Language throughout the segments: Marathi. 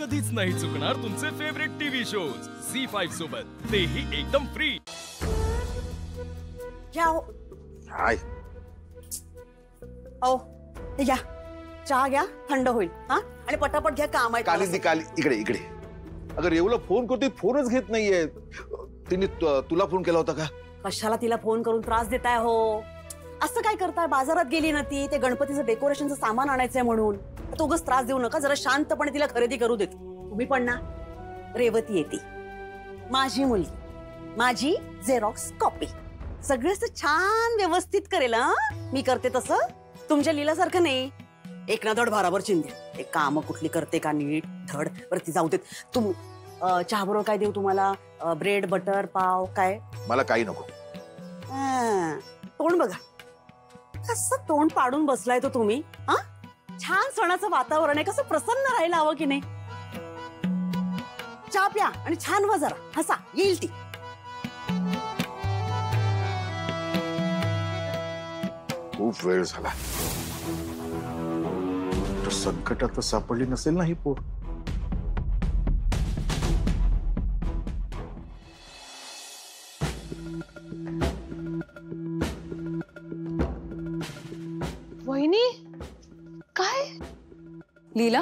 कधीच नाही चुकणार तुमचे फेवरेट टीव्ही शोज झी5 सोबत, तेही एकदम फ्री। जाओ हाय ओ हे घ्या, चहा घ्या, थंड होईल हा, आणि पटापट घ्या, काम आहे। काली इकडे इकडे। अगं रेवूला फोन करतोय, फोनच घेत नाहीये। तिने तुला फोन केला होता का? कशाला तिला फोन करून त्रास देताय हो? असं काय करताय? बाजारात गेली ना ती, ते गणपतीचं डेकोरेशनचं सामान आणायचंय म्हणून। तो उगाच त्रास देऊ नका, जरा शांतपणे तिला खरेदी करू देत। तुम्ही पण ना, रेवती येते माझी मुलगी, माझी झेरॉक्स कॉपी, सगळं असं छान व्यवस्थित करेल हा। मी करते तसं, तुमच्या लीलासारखं नाही। एक ना धड भाराभर चिंध्या, ते काम कुठली करते का नीट धड वरती जाऊ देत। तुम चहा बरोबर काय देऊ तुम्हाला? ब्रेड बटर पाव काय? मला काही नको। तोंड बघा कसं तोंड पाडून बसलाय तो तुम्ही हा। छान सणाचं वातावरण आहे, कसं प्रसन्न राहायला हवं की नाही? चहा प्या आणि छान वा जरा हसा, येईल ती। खूप वेळ झाला, संकटात सापडली नसेल ना ही पोर। वहिनी काय? लीला,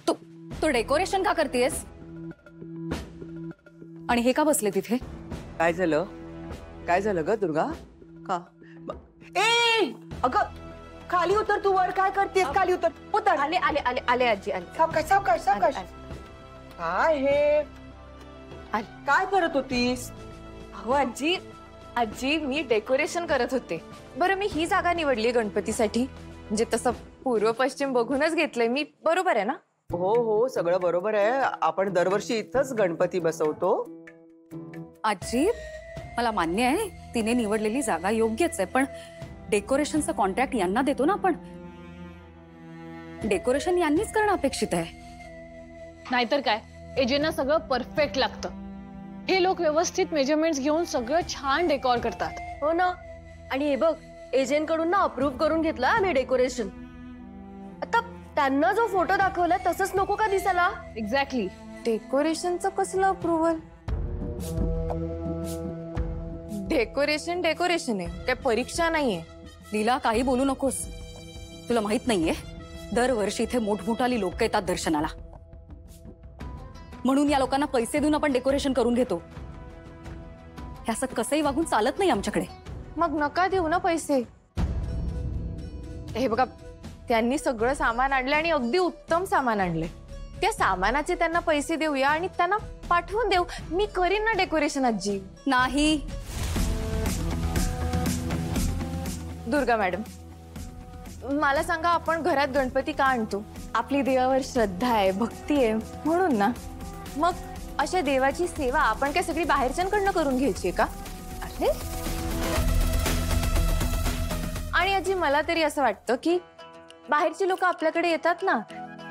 तू डेकोरेशन का करतेस? आणि हे का बसले तिथे? काय झालं? काय झालं ग दुर्गा? का? ए अगं खाली उतर, तू वर काय करतेस? खाली उतर, उतर। आले आले आले आले आजी आले। सावकाश काय हे? काय करत होतीस? अहो आजी, आजी मी डेकोरेशन करत होते। बरं मी ही जागा निवडली गणपतीसाठी, म्हणजे तसं पूर्व पश्चिम बघूनच घेतलंय मी, बरोबर आहे ना? हो हो सगळं बरोबर आहे, आपण दरवर्षी इथंच गणपती बसवतो। आजी मला मान्य आहे तिने निवडलेली जागा योग्यच आहे, पण डेकोरेशनचा कॉन्ट्रॅक्ट यांना देतो ना आपण, डेकोरेशन यांनीच करणं अपेक्षित आहे। नाहीतर काय, एजेंना सगळं परफेक्ट लागतं। हे लोक व्यवस्थित मेजरमेंट्स घेऊन सगळं छान डेकोर करतात। हो ना, आणि हे बघ एजंट कडून ना अप्रूव्ह करून घेतलं आम्ही डेकोरेशन। आता त्यांना जो फोटो दाखवला तसंच नको का दिसायला? एक्झॅक्टली। डेकोरेशनचं कसलं अप्रूव्हल? डेकोरेशन डेकोरेशन आहे, काय परीक्षा नाहीये। लीला काही बोलू नकोस, तुला माहित नाहीये दरवर्षी इथे मोठमोठाली लोक येतात दर्शनाला, म्हणून या लोकांना पैसे देऊन आपण डेकोरेशन करून घेतो। हे असं कसंही वागून चालत नाही आमच्याकडे। मग नका देऊ ना पैसे। हे बघा, त्यांनी सगळं सामान आणलं आणि अगदी उत्तम सामान आणले, त्या सामानाचे त्यांना पैसे देऊया आणि त्यांना पाठवून देऊ। मी करीन ना डेकोरेशन आजी। नाही दुर्गा मॅडम, मला सांगा आपण घरात गणपती का आणतो? आपली देवावर श्रद्धा आहे, भक्ती आहे म्हणून ना। मग अशा देवाची सेवा आपण काय सगळी बाहेरच्यांकडनं करून घ्यायची का? अरे आणि आजी मला तरी असं वाटतं की बाहेरची लोक आपल्याकडे येतात ना,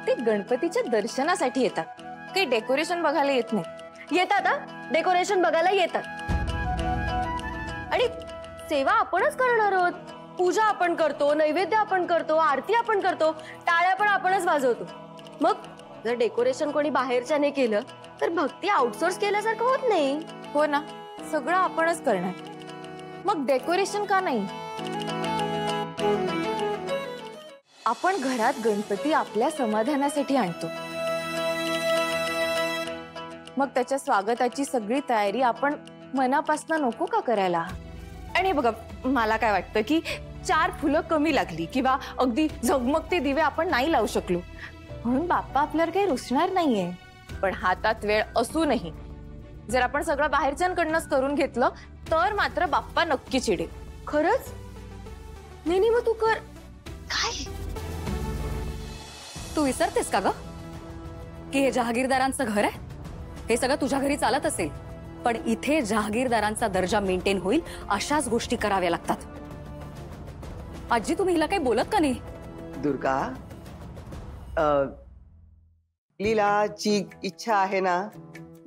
ते गणपतीच्या दर्शनासाठी येतात, काही डेकोरेशन बघायला येत नाही। येतात डेकोरेशन बघायला येतात, आणि सेवा आपणच करणार आहोत। पूजा आपण करतो, नैवेद्य आपण करतो, आरती आपण करतो, टाळ्या पण आपणच वाजवतो। मग जर डेकोरेशन कोणी बाहेरच्याने केलं तर भक्ती आउटसोर्स केल्यासारखं होत नाही। हो ना, सगळं आपणच करणार, मग डेकोरेशन का नाही? आपण घरात गणपती आपल्या समाधानासाठी आणतो, मग त्याच्या स्वागताची सगळी तयारी आपण मनापासून नको का करायला? आणि बघा, मला काय वाटतं की 4 फुलं कमी लागली किंवा अगदी झगमगते दिवे आपण नाही लावू शकलो म्हणून बाप्पा आपल्यावर काही रुसणार नाहीये। पण हातात वेळ असूनही जर आपण सगळं बाहेरच्यांकडनंच करून घेतलं तर मात्र बाप्पा नक्की चिडेल। खरंच? नाही मग तू कर। काय तू विसरतेस का ग की हे जहागीरदारांचं घर आहे? हे सगळं तुझ्या घरी चालत असेल, पण इथे जहागीरदारांचा दर्जा मेंटेन होईल अशाच गोष्टी कराव्या लागतात। आजी तुम्ही हिला काही बोलत का नाही? दुर्गा, लीलाची इच्छा आहे ना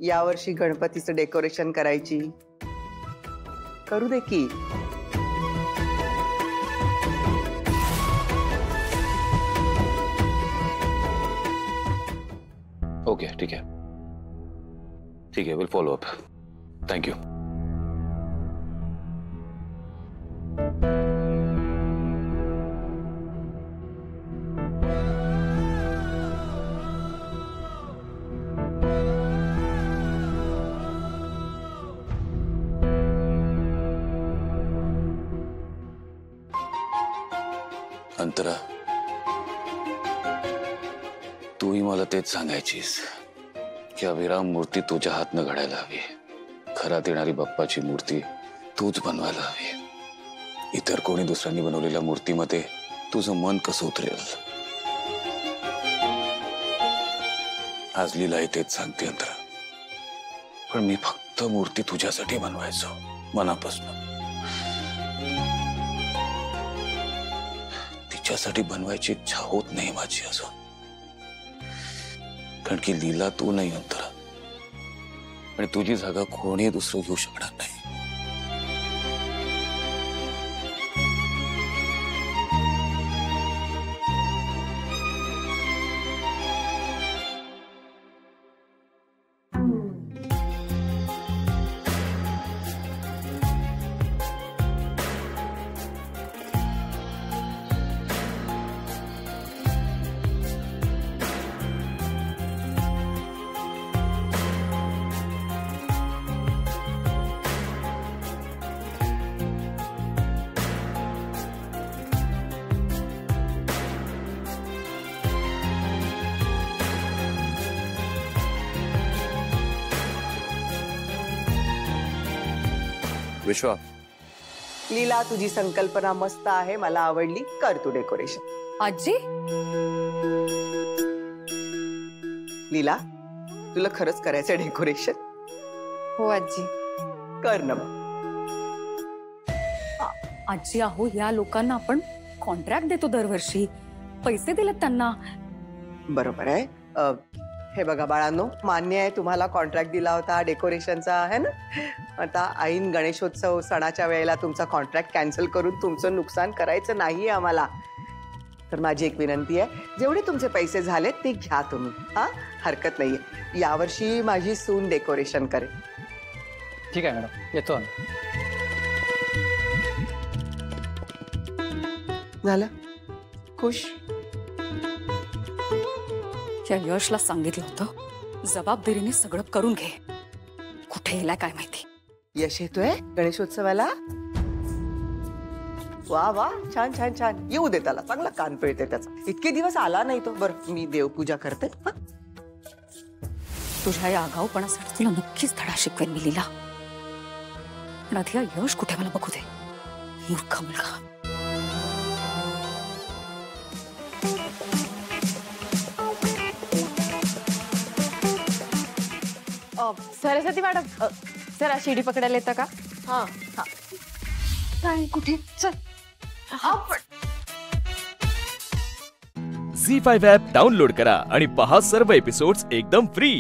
यावर्षी गणपतीचं डेकोरेशन करायची, करू दे की। ओके ठीक है विल फॉलो अप. थँक्यू. अंतरा, तूही मला तेच सांगायचीस की अभिराम मूर्ती तुझ्या हातनं घडायला हवी. घरात येणारी बाप्पाची मूर्ती तूच बनवायला हवी. इतर कोणी दुसऱ्यांनी बनवलेल्या मूर्तीमध्ये तुझं मन कसं उतरेल? आज लीलाही तेच सांगते अंतरा. पण मी फक्त मूर्ती तुझ्यासाठी बनवायचो मनापासून. तिच्यासाठी बनवायची इच्छा होत नाही माझी अजून. कारण की लीला तू नाही अंतरा, आणि तुझी जागा कोणी दुसरं घेऊ शकणार नाही. विश्वा, लीला, तुझी संकल्पना मस्त आहे, मला आवडली. कर तू डेकोरेशन. आजी, लीला, तुला खरंच करायचं डेकोरेशन? हो आजी. कर ना मग. आजी अहो, या लोकांना आपण कॉन्ट्रॅक्ट देतो दरवर्षी, पैसे दिलेत त्यांना. बरोबर आहे. हे बघा बाळांनो, मान्य आहे तुम्हाला कॉन्ट्रॅक्ट दिला होता डेकोरेशनचा, आहे ना? आता ऐन गणेशोत्सव सणाच्या वेळेला तुमचा कॉन्ट्रॅक्ट कॅन्सल करून तुमचं नुकसान करायचं नाहीये आम्हाला. तर माझी एक विनंती आहे, जेवढे तुमचे पैसे झालेत ते घ्या तुम्ही. हा, हरकत नाहीये. यावर्षी माझी सून डेकोरेशन करेल. ठीक आहे मॅडम, येतो आम्ही. झालं? खुश? या यशला सांगितलं होतं जबाबदारीने सगळं करून घे. कुठे गेलाय काय माहिती. यश येतोय गणेशोत्सवाला? वा वा, छान छान छान. येऊ दे त्याला, चांगला कान पिळते त्याचा. इतके दिवस आला नाही तो. बरं, मी देवपूजा करते. तुझ्या या आगाऊपणासाठी तुला नक्कीच धडा शिकवेन मी लीला. पण आधी या यश कुठे मला बघू दे. मूर्ख मुलगा. सरस्वती मॅडम, जरा शिडी पकडायला येतं का? हा हा. काय कुठे? चल. झी5 ॲप डाउनलोड करा आणि पहा सर्व एपिसोड्स एकदम फ्री.